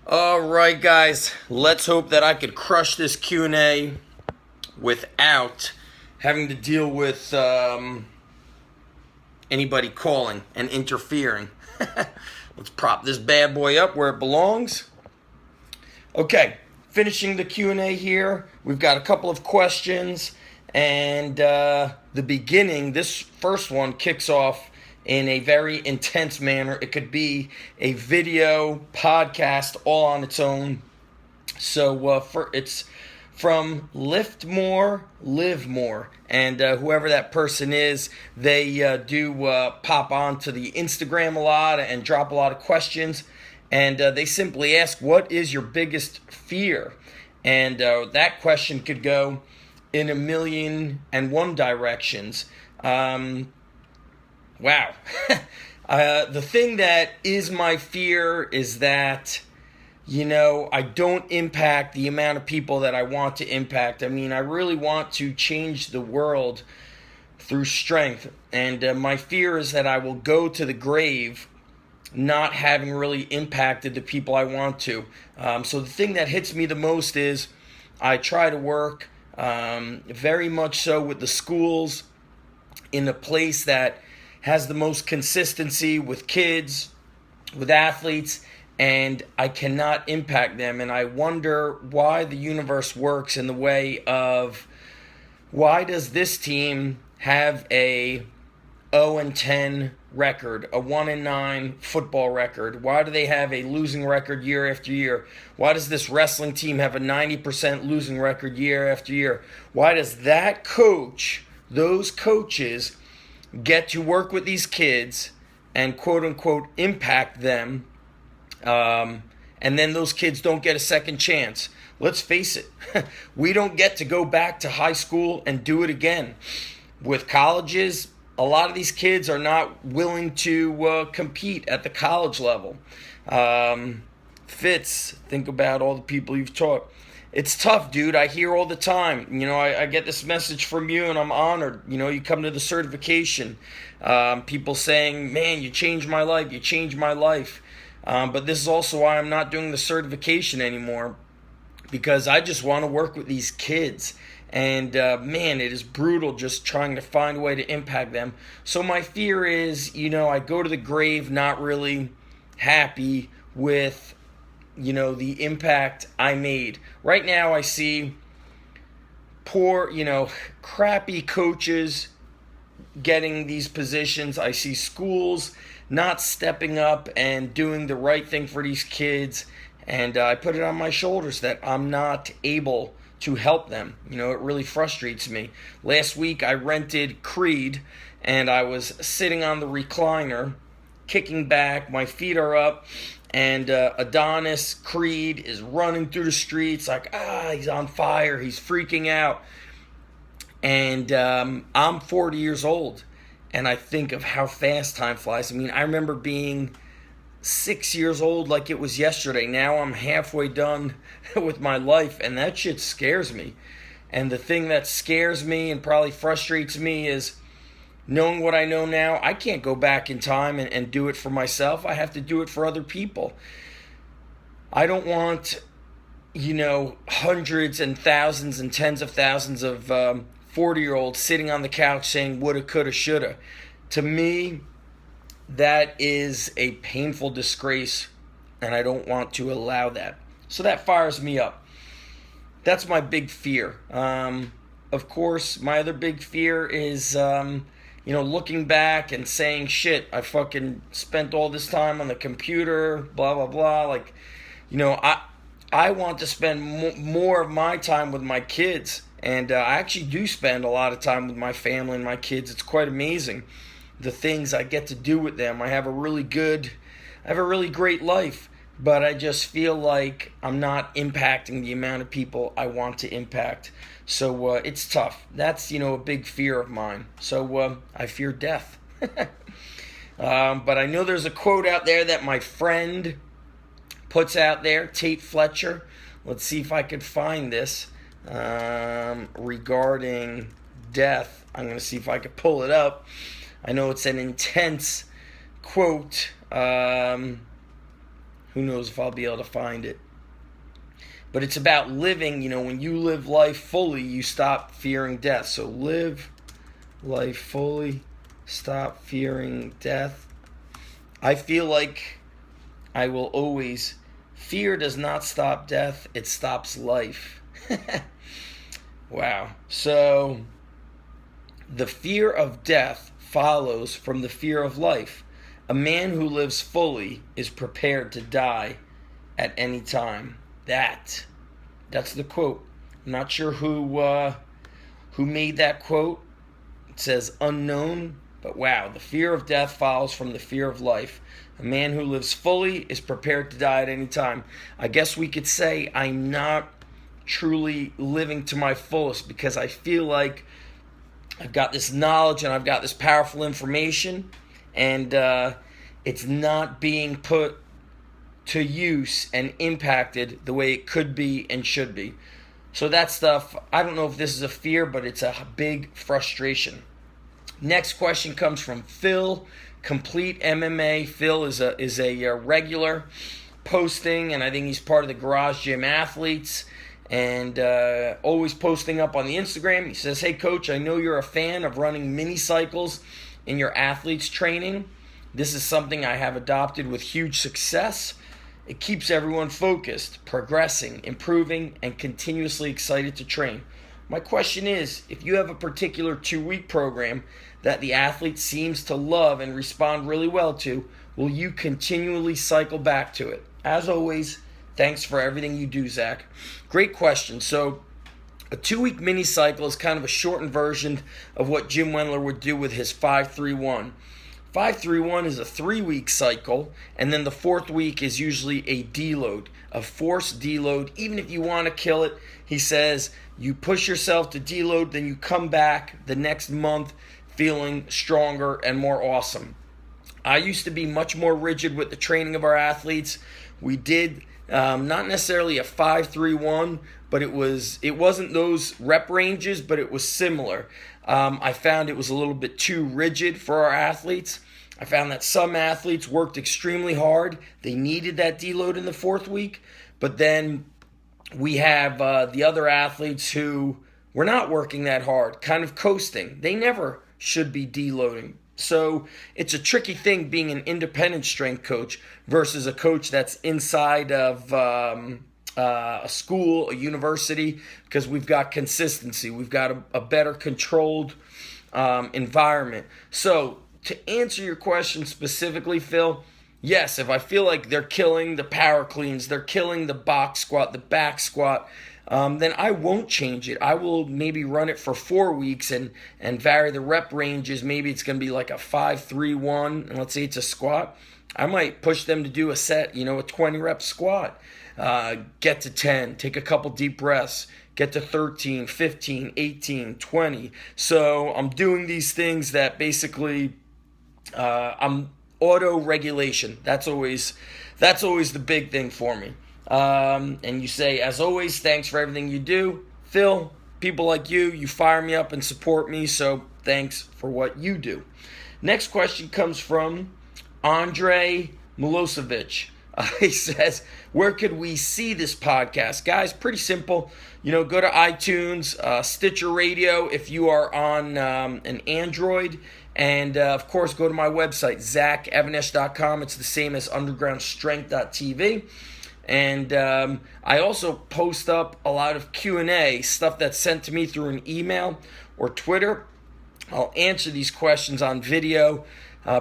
All right, guys. Let's hope that I could crush this Q&A without having to deal with anybody calling and interfering. Let's prop this bad boy up where it belongs. Okay, finishing the Q&A here. We've got a couple of questions, and the beginning, this first one kicks off in a very intense manner. It could be a video, podcast, all on its own. So it's from Lift More, Live More. And whoever that person is, they do pop onto the Instagram a lot and drop a lot of questions. And they simply ask, what is your biggest fear? And that question could go in a million and one directions. Wow. The thing that is my fear is that, I don't impact the amount of people that I want to impact. I mean, I really want to change the world through strength. And my fear is that I will go to the grave not having really impacted the people I want to. So the thing that hits me the most is I try to work very much so with the schools in a place that has the most consistency with kids, with athletes, and I cannot impact them. And I wonder why the universe works in the way of, why does this team have a 0-10 record, a 1-9 football record? Why do they have a losing record year after year? Why does this wrestling team have a 90% losing record year after year? Why does that coach, those coaches, get to work with these kids and quote-unquote impact them, and then those kids don't get a second chance? Let's face it, we don't get to go back to high school and do it again. With colleges, a lot of these kids are not willing to compete at the college level. Fitz, think about all the people you've taught. It's tough, dude. I hear all the time. I get this message from you, and I'm honored. You come to the certification. People saying, man, you changed my life. You changed my life. But this is also why I'm not doing the certification anymore, because I just want to work with these kids. And, man, it is brutal just trying to find a way to impact them. So my fear is, I go to the grave not really happy with the impact I made. Right now I see poor, crappy coaches getting these positions. I see schools not stepping up and doing the right thing for these kids. And I put it on my shoulders that I'm not able to help them. It really frustrates me. Last week I rented Creed, and I was sitting on the recliner, kicking back, my feet are up, and Adonis Creed is running through the streets like, he's on fire, he's freaking out. And I'm 40 years old, and I think of how fast time flies. I mean, I remember being 6 years old like it was yesterday. Now I'm halfway done with my life, and that shit scares me. And the thing that scares me and probably frustrates me is knowing what I know now. I can't go back in time and do it for myself. I have to do it for other people. I don't want, hundreds and thousands and tens of thousands of 40-year-olds sitting on the couch saying woulda, coulda, shoulda. To me, that is a painful disgrace, and I don't want to allow that. So that fires me up. That's my big fear. Of course, my other big fear is looking back and saying, shit, I fucking spent all this time on the computer, blah, blah, blah. Like, I want to spend more of my time with my kids. And I actually do spend a lot of time with my family and my kids. It's quite amazing, the things I get to do with them. I have a really great life. But I just feel like I'm not impacting the amount of people I want to impact. So it's tough. That's, a big fear of mine. So I fear death. But I know there's a quote out there that my friend puts out there, Tate Fletcher. Let's see if I could find this regarding death. I'm going to see if I could pull it up. I know it's an intense quote. Who knows if I'll be able to find it. But it's about living, when you live life fully, you stop fearing death. So live life fully, stop fearing death. I feel like I will always, fear does not stop death, it stops life. Wow. So the fear of death follows from the fear of life. A man who lives fully is prepared to die at any time. That's the quote. I'm not sure who made that quote. It says unknown, but wow, the fear of death follows from the fear of life. A man who lives fully is prepared to die at any time. I guess we could say I'm not truly living to my fullest because I feel like I've got this knowledge and I've got this powerful information, and it's not being put to use and impacted the way it could be and should be. So that stuff, I don't know if this is a fear, but it's a big frustration. Next question comes from Phil, Complete MMA. Phil is a regular posting, and I think he's part of the Garage Gym Athletes, and always posting up on the Instagram. He says, "Hey coach, I know you're a fan of running mini cycles in your athletes training. This is something I have adopted with huge success. It keeps everyone focused, progressing, improving, and continuously excited to train. My question is, if you have a particular 2-week program that the athlete seems to love and respond really well to, will you continually cycle back to it? As always, thanks for everything you do, Zach." Great question. So a 2-week mini cycle is kind of a shortened version of what Jim Wendler would do with his 5-3-1. 5-3-1 is a 3-week cycle, and then the 4th week is usually a deload, a forced deload. Even if you want to kill it, he says, you push yourself to deload, then you come back the next month feeling stronger and more awesome. I used to be much more rigid with the training of our athletes. We did not necessarily a 5-3-1, but it wasn't those rep ranges, but it was similar. I found it was a little bit too rigid for our athletes. I found that some athletes worked extremely hard. They needed that deload in the 4th week, but then we have the other athletes who were not working that hard, kind of coasting. They never should be deloading. So it's a tricky thing being an independent strength coach versus a coach that's inside of a school, a university, because we've got consistency. We've got a better controlled environment. So to answer your question specifically, Phil, yes, if I feel like they're killing the power cleans, they're killing the box squat, the back squat, then I won't change it. I will maybe run it for 4 weeks and vary the rep ranges. Maybe it's going to be like a 5-3-1, and let's say it's a squat. I might push them to do a set, a 20-rep squat. Get to 10, take a couple deep breaths, get to 13, 15, 18, 20. So I'm doing these things that basically I'm auto-regulation. That's always the big thing for me. And you say, as always, thanks for everything you do. Phil, people like you fire me up and support me, so thanks for what you do. Next question comes from Andre Milosevic. He says, where could we see this podcast? Guys, pretty simple. Go to iTunes, Stitcher Radio if you are on an Android. And, of course, go to my website, zachevanesh.com. It's the same as undergroundstrength.tv. And I also post up a lot of Q&A, stuff that's sent to me through an email or Twitter. I'll answer these questions on video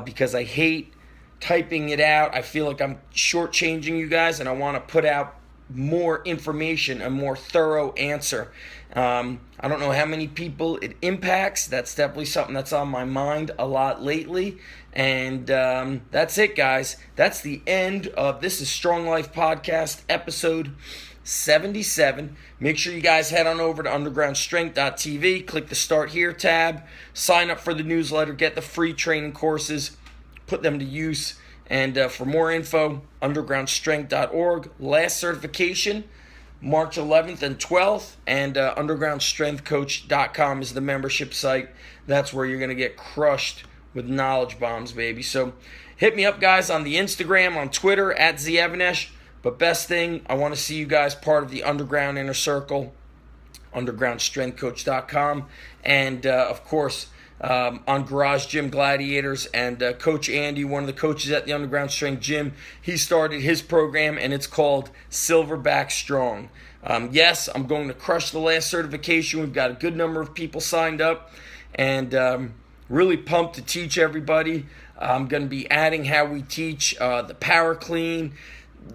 because I hate typing it out. I feel like I'm shortchanging you guys, and I want to put out more information, a more thorough answer. I don't know how many people it impacts. That's definitely something that's on my mind a lot lately. And that's it, guys. That's the end of This is Strong Life Podcast, episode 77. Make sure you guys head on over to undergroundstrength.tv, click the Start Here tab, sign up for the newsletter, get the free training courses, put them to use. And for more info, undergroundstrength.org. Last certification, March 11th and 12th. And undergroundstrengthcoach.com is the membership site. That's where you're going to get crushed with knowledge bombs, baby. So hit me up, guys, on the Instagram, on Twitter, at @ZEvanesh. But best thing, I want to see you guys part of the Underground Inner Circle, undergroundstrengthcoach.com, and of course on Garage Gym Gladiators. And Coach Andy, one of the coaches at the Underground Strength Gym, he started his program, and it's called Silverback Strong. Yes, I'm going to crush the last certification. We've got a good number of people signed up, and really pumped to teach everybody. I'm going to be adding how we teach the power clean,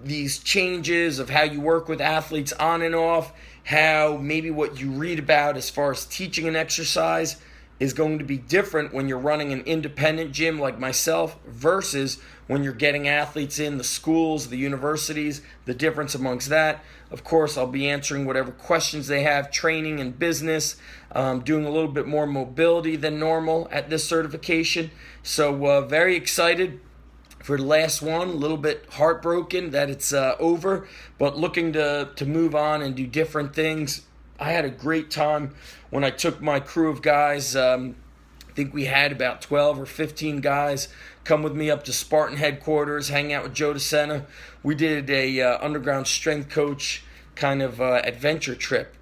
these changes of how you work with athletes on and off, how maybe what you read about as far as teaching an exercise is going to be different when you're running an independent gym like myself versus when you're getting athletes in the schools, the universities, the difference amongst that. Of course, I'll be answering whatever questions they have, training and business, doing a little bit more mobility than normal at this certification. So very excited for the last one, a little bit heartbroken that it's over, but looking to move on and do different things. I had a great time when I took my crew of guys. I think we had about 12 or 15 guys come with me up to Spartan headquarters, hang out with Joe DeSena. We did a underground strength coach kind of adventure trip,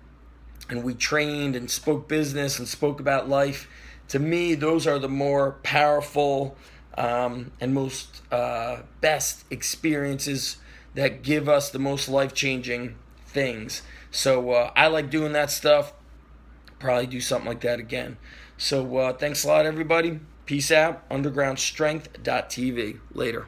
and we trained and spoke business and spoke about life. To me, those are the more powerful and most best experiences that give us the most life-changing things. So I like doing that stuff. Probably do something like that again. So thanks a lot, everybody. Peace out. Undergroundstrength.tv. Later.